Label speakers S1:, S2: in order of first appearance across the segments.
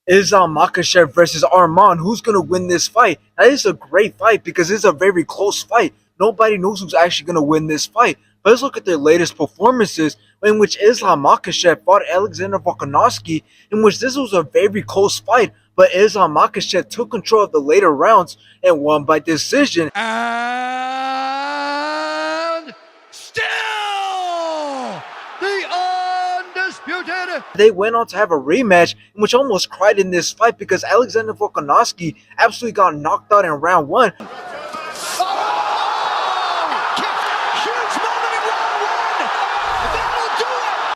S1: Islam Makhachev versus Arman. Who's going to win this fight? Now, this is a great fight because it's a very close fight. Nobody knows who's actually going to win this fight. But let's look at their latest performances, in which Islam Makhachev fought Alexander Volkanovski, in which this was a very close fight. But Islam Makhachev took control of the later rounds and won by decision.
S2: And still the undisputed.
S1: They went on to have a rematch, in which almost cried in this fight because Alexander Volkanovski absolutely got knocked out in round one.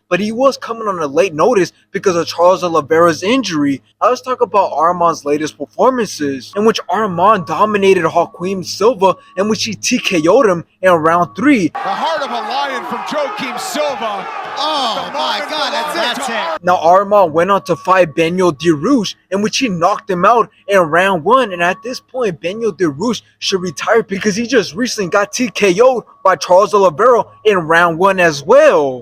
S1: But he was coming on a late notice because of Charles Oliveira's injury. Now let's talk about Arman's latest performances, in which Arman dominated Joaquim Silva, in which he TKO'd him in round 3.
S2: The heart of a lion from Joaquim Silva.
S3: Oh my God, that's it.
S1: Now Arman went on to fight Beneil Dariush, in which he knocked him out in round 1. And at this point, Beneil Dariush should retire because he just recently got TKO'd by Charles Oliveira in round 1 as well.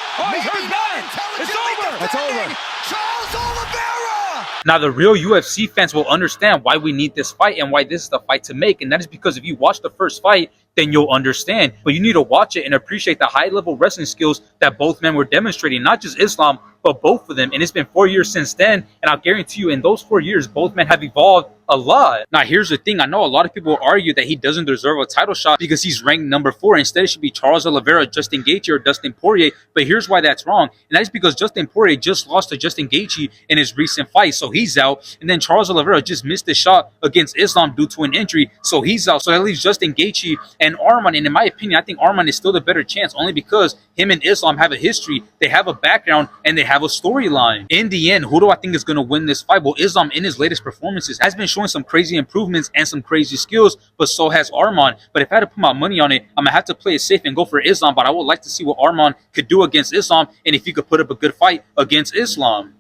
S2: It's over. Charles Oliveira.
S4: Now, the real UFC fans will understand why we need this fight and why this is the fight to make. And that is because if you watch the first fight, then you'll understand. But you need to watch it and appreciate the high-level wrestling skills that both men were demonstrating, not just Islam, but both of them. And it's been 4 years since then. And I'll guarantee you, in those 4 years, both men have evolved a lot. Now, here's the thing. I know a lot of people argue that he doesn't deserve a title shot because he's ranked number 4. Instead, it should be Charles Oliveira, Justin Gaethje, or Dustin Poirier. But here's why that's wrong. And that is because Dustin Poirier just lost to Justin Gaethje in his recent fight, so he's out. And then Charles Oliveira just missed the shot against Islam due to an injury, so he's out. So that leaves Justin Gaethje and Arman. And in my opinion, I think Arman is still the better chance, only because him and Islam have a history, they have a background, and they have a storyline. In the end, who do I think is going to win this fight? Well, Islam, in his latest performances, has been showing some crazy improvements and some crazy skills, but so has Arman. But if I had to put my money on it, I'm gonna have to play it safe and go for Islam. But I would like to see what Arman could do against Islam, and if he could put up a good fight against Islam.